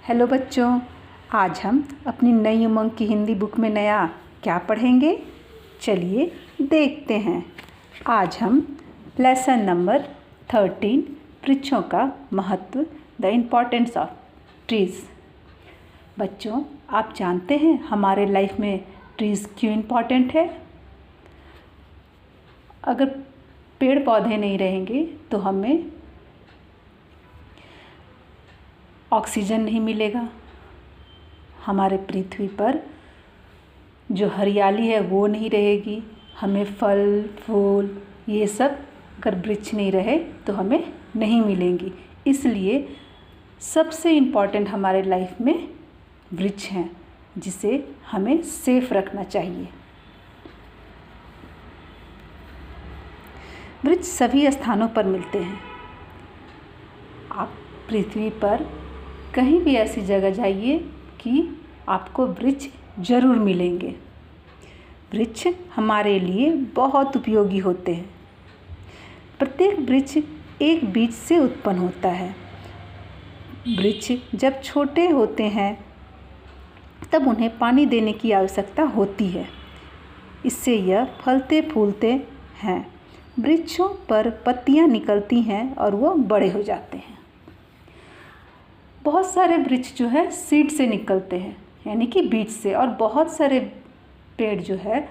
Hello बच्चों, आज हम अपनी नई उमंग की हिंदी बुक में नया क्या पढ़ेंगे। चलिए देखते हैं। आज हम लेसन नंबर 13 वृक्षों का महत्व, द इम्पोर्टेंस ऑफ ट्रीज़। बच्चों, आप जानते हैं हमारे लाइफ में ट्रीज़ क्यों इम्पॉर्टेंट है। अगर पेड़ पौधे नहीं रहेंगे तो हमें ऑक्सीजन नहीं मिलेगा। हमारे पृथ्वी पर जो हरियाली है वो नहीं रहेगी। हमें फल फूल ये सब अगर वृक्ष नहीं रहे तो हमें नहीं मिलेंगी। इसलिए सबसे इम्पॉर्टेंट हमारे लाइफ में वृक्ष हैं, जिसे हमें सेफ रखना चाहिए। वृक्ष सभी स्थानों पर मिलते हैं। आप पृथ्वी पर कहीं भी ऐसी जगह जाइए कि आपको वृक्ष ज़रूर मिलेंगे। वृक्ष हमारे लिए बहुत उपयोगी होते हैं। प्रत्येक वृक्ष एक बीज से उत्पन्न होता है। वृक्ष जब छोटे होते हैं तब उन्हें पानी देने की आवश्यकता होती है। इससे यह फलते फूलते हैं। वृक्षों पर पत्तियां निकलती हैं और वो बड़े हो जाते हैं। बहुत सारे वृक्ष जो है सीड से निकलते हैं, यानी कि बीज से, और बहुत सारे पेड़ जो है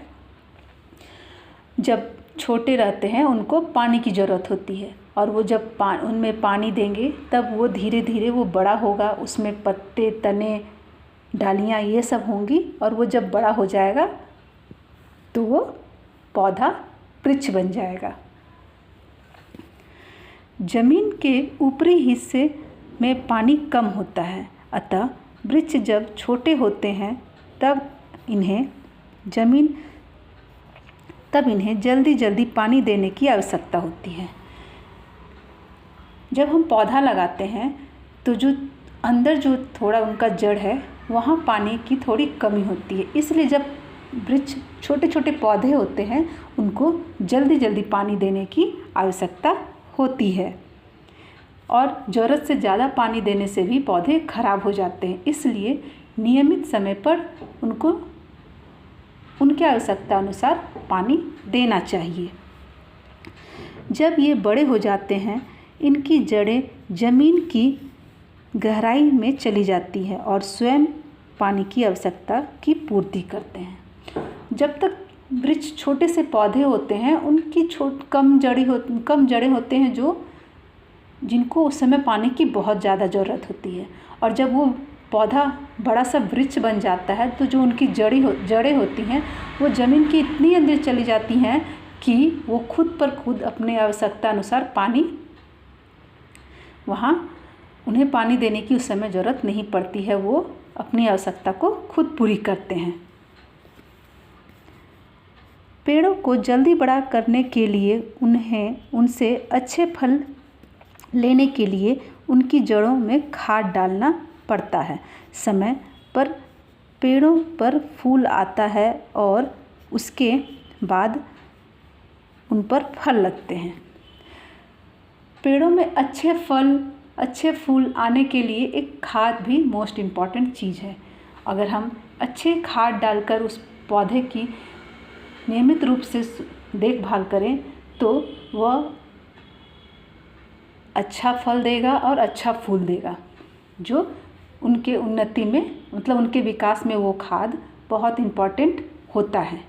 जब छोटे रहते हैं उनको पानी की ज़रूरत होती है, और वो जब उनमें पानी देंगे तब वो धीरे धीरे वो बड़ा होगा। उसमें पत्ते, तने, डालियाँ ये सब होंगी, और वो जब बड़ा हो जाएगा तो वो पौधा वृक्ष बन जाएगा। जमीन के ऊपरी हिस्से में पानी कम होता है, अतः वृक्ष जब छोटे होते हैं तब इन्हें जल्दी जल्दी पानी देने की आवश्यकता होती है। जब हम पौधा लगाते हैं तो जो अंदर जो थोड़ा उनका जड़ है वहाँ पानी की थोड़ी कमी होती है। इसलिए जब वृक्ष छोटे छोटे पौधे होते हैं उनको जल्दी जल्दी पानी देने की आवश्यकता होती है, और ज़रूरत से ज़्यादा पानी देने से भी पौधे खराब हो जाते हैं। इसलिए नियमित समय पर उनको उनकी आवश्यकता अनुसार पानी देना चाहिए। जब ये बड़े हो जाते हैं इनकी जड़ें ज़मीन की गहराई में चली जाती है और स्वयं पानी की आवश्यकता की पूर्ति करते हैं। जब तक वृक्ष छोटे से पौधे होते हैं उनकी कम जड़ें होते हैं जिनको उस समय पानी की बहुत ज़्यादा ज़रूरत होती है, और जब वो पौधा बड़ा सा वृक्ष बन जाता है तो जो उनकी जड़ें होती हैं वो ज़मीन की इतनी अंदर चली जाती हैं कि वो खुद अपने आवश्यकता अनुसार पानी वहाँ उन्हें पानी देने की उस समय ज़रूरत नहीं पड़ती है। वो अपनी आवश्यकता को खुद पूरी करते हैं। पेड़ों को जल्दी बड़ा करने के लिए उनसे अच्छे फल लेने के लिए उनकी जड़ों में खाद डालना पड़ता है। समय पर पेड़ों पर फूल आता है और उसके बाद उन पर फल लगते हैं। पेड़ों में अच्छे फूल आने के लिए एक खाद भी मोस्ट इम्पॉर्टेंट चीज़ है। अगर हम अच्छे खाद डालकर उस पौधे की नियमित रूप से देखभाल करें तो वह अच्छा फल देगा और अच्छा फूल देगा, जो उनके उन्नति में मतलब उनके विकास में वो खाद बहुत इम्पॉर्टेंट होता है।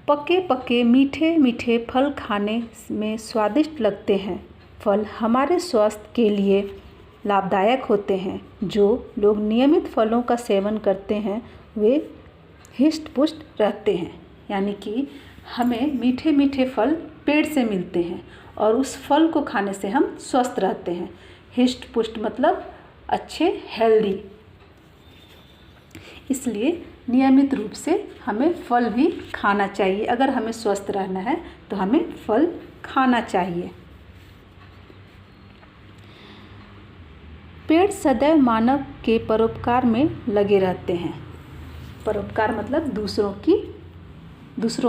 पके मीठे मीठे फल खाने में स्वादिष्ट लगते हैं। फल हमारे स्वास्थ्य के लिए लाभदायक होते हैं। जो लोग नियमित फलों का सेवन करते हैं वे हिष्ट पुष्ट रहते हैं, यानी कि हमें मीठे मीठे फल पेड़ से मिलते हैं और उस फल को खाने से हम स्वस्थ रहते हैं। हिष्ट पुष्ट मतलब अच्छे, हेल्दी। इसलिए नियमित रूप से हमें फल भी खाना चाहिए। अगर हमें स्वस्थ रहना है तो हमें फल खाना चाहिए। पेड़ सदैव मानव के परोपकार में लगे रहते हैं। परोपकार मतलब दूसरों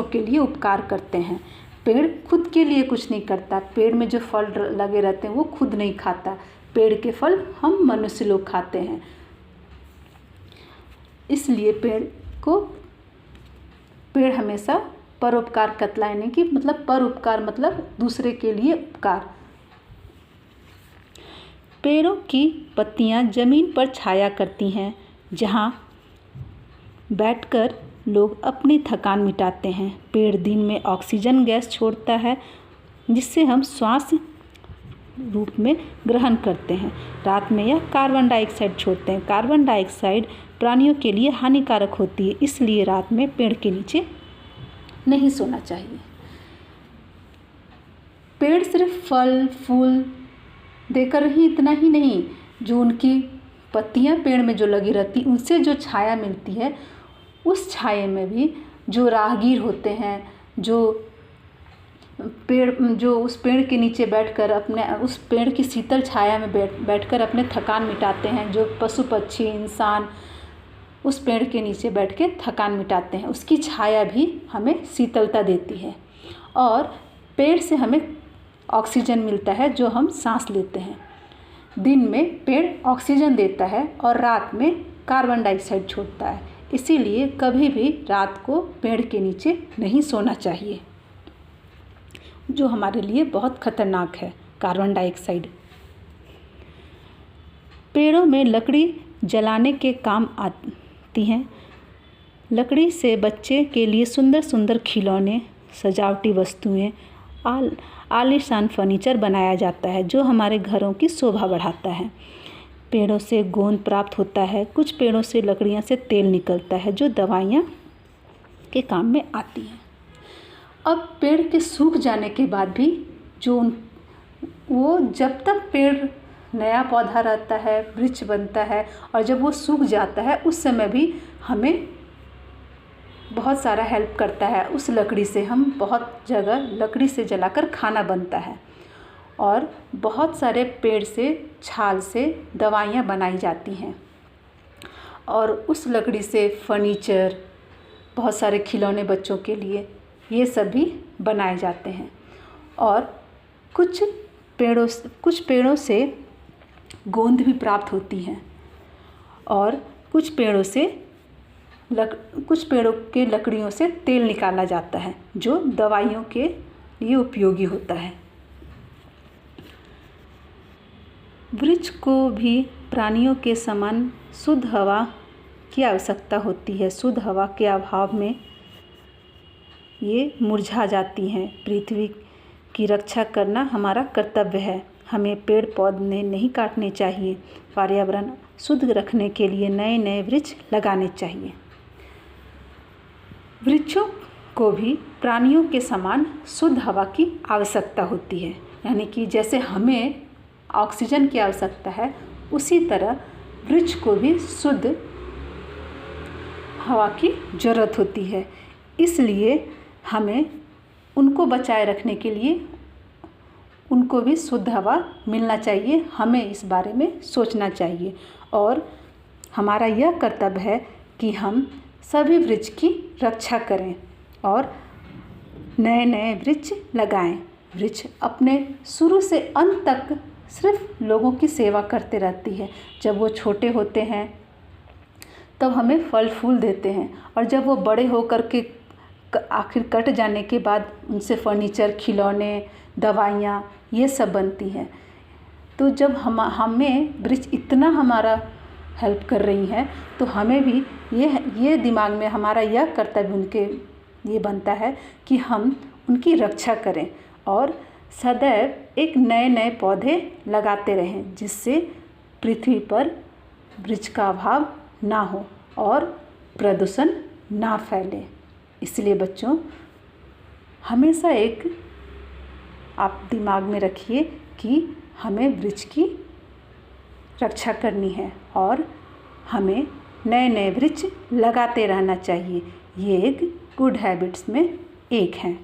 के लिए उपकार करते हैं। पेड़ खुद के लिए कुछ नहीं करता। पेड़ में जो फल लगे रहते हैं वो खुद नहीं खाता। पेड़ के फल हम मनुष्य लोग खाते हैं। इसलिए पेड़ हमेशा परोपकार कतलाने की मतलब परोपकार मतलब दूसरे के लिए उपकार। पेड़ों की पत्तियां जमीन पर छाया करती हैं, जहां बैठकर लोग अपनी थकान मिटाते हैं। पेड़ दिन में ऑक्सीजन गैस छोड़ता है, जिससे हम श्वास रूप में ग्रहण करते हैं। रात में यह कार्बन डाइऑक्साइड छोड़ते हैं। कार्बन डाइऑक्साइड प्राणियों के लिए हानिकारक होती है, इसलिए रात में पेड़ के नीचे नहीं सोना चाहिए। पेड़ सिर्फ फल फूल देकर ही इतना ही नहीं, जो उनकी पत्तियां पेड़ में जो लगी रहती उनसे जो छाया मिलती है, उस छाये में भी जो राहगीर होते हैं, जो उस पेड़ के नीचे बैठकर उस पेड़ की शीतल छाया में बैठकर अपने थकान मिटाते हैं, जो पशु पक्षी इंसान उस पेड़ के नीचे बैठ के थकान मिटाते हैं, उसकी छाया भी हमें शीतलता देती है। और पेड़ से हमें ऑक्सीजन मिलता है, जो हम सांस लेते हैं। दिन में पेड़ ऑक्सीजन देता है और रात में कार्बन डाइऑक्साइड छोड़ता है, इसीलिए कभी भी रात को पेड़ के नीचे नहीं सोना चाहिए, जो हमारे लिए बहुत खतरनाक है। कार्बन डाइऑक्साइड पेड़ों में लकड़ी जलाने के काम आती हैं। लकड़ी से बच्चे के लिए सुंदर सुंदर खिलौने, सजावटी वस्तुएं, आलीशान फर्नीचर बनाया जाता है, जो हमारे घरों की शोभा बढ़ाता है। पेड़ों से गोंद प्राप्त होता है। कुछ पेड़ों से लकड़ियां से तेल निकलता है, जो दवाइयाँ के काम में आती हैं। अब पेड़ के सूख जाने के बाद भी वो जब तक पेड़ नया पौधा रहता है, वृक्ष बनता है, और जब वो सूख जाता है उस समय भी हमें बहुत सारा हेल्प करता है। उस लकड़ी से हम बहुत जगह लकड़ी से जलाकर खाना बनता है, और बहुत सारे पेड़ से छाल से दवाइयाँ बनाई जाती हैं, और उस लकड़ी से फर्नीचर, बहुत सारे खिलौने बच्चों के लिए, ये सभी बनाए जाते हैं। और कुछ पेड़ों से गोंद भी प्राप्त होती हैं, और कुछ पेड़ों के लकड़ियों से तेल निकाला जाता है, जो दवाइयों के लिए उपयोगी होता है। वृक्ष को भी प्राणियों के समान शुद्ध हवा की आवश्यकता होती है। शुद्ध हवा के अभाव में ये मुरझा जाती हैं। पृथ्वी की रक्षा करना हमारा कर्तव्य है। हमें पेड़ पौधे नहीं काटने चाहिए। पर्यावरण शुद्ध रखने के लिए नए नए वृक्ष लगाने चाहिए। वृक्षों को भी प्राणियों के समान शुद्ध हवा की आवश्यकता होती है, यानी कि जैसे हमें ऑक्सीजन की आवश्यकता है, उसी तरह वृक्ष को भी शुद्ध हवा की ज़रूरत होती है। इसलिए हमें उनको बचाए रखने के लिए उनको भी शुद्ध हवा मिलना चाहिए। हमें इस बारे में सोचना चाहिए, और हमारा यह कर्तव्य है कि हम सभी वृक्ष की रक्षा करें और नए नए वृक्ष लगाएं। वृक्ष अपने शुरू से अंत तक सिर्फ लोगों की सेवा करते रहती है। जब वो छोटे होते हैं तब हमें फल फूल देते हैं, और जब वो बड़े होकर के आखिर कट जाने के बाद उनसे फर्नीचर, खिलौने, दवाइयाँ ये सब बनती हैं। तो जब हमें वृक्ष इतना हमारा हेल्प कर रही हैं, तो हमें भी ये दिमाग में हमारा यह कर्तव्य उनके ये बनता है कि हम उनकी रक्षा करें और सदैव एक नए नए पौधे लगाते रहें, जिससे पृथ्वी पर वृक्ष का अभाव ना हो और प्रदूषण ना फैले। इसलिए बच्चों, हमेशा एक आप दिमाग में रखिए कि हमें वृक्ष की रक्षा करनी है और हमें नए नए वृक्ष लगाते रहना चाहिए। ये एक गुड हैबिट्स में एक है।